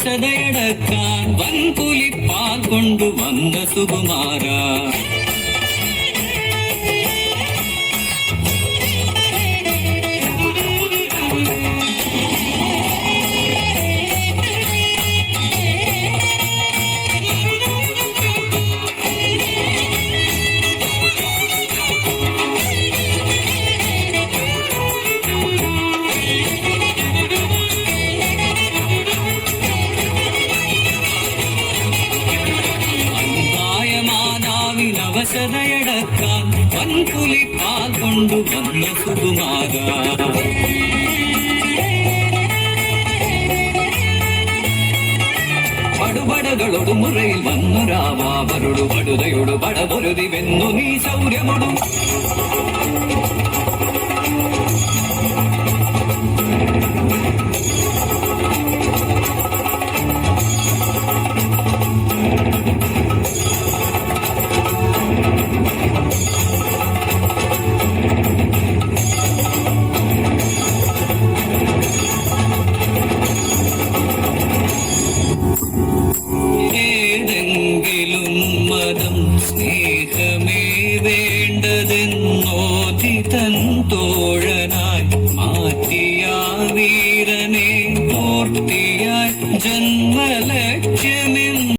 അവശതയടക്കാൻ വൻപുലിപ്പാൽ കൊണ്ടുവന്ന സുകുമാര. അവശതയടക്കാൻ വൻപുലിപ്പാൽ കൊണ്ടുവന്ന സുകുമാര. പടുപടകളോട് മുറയിൽ വന്നൊരാവാവരോട് പടുതയോട് പടപൊരുതി വെന്നു നീ ശൗര്യമൊടും. സ്നേഹമേ വേണ്ടതെന്നോതി തൻ തോഴനായി മാറ്റിയ വീരനെ പൂർത്തിയായി ജന്മലക്ഷ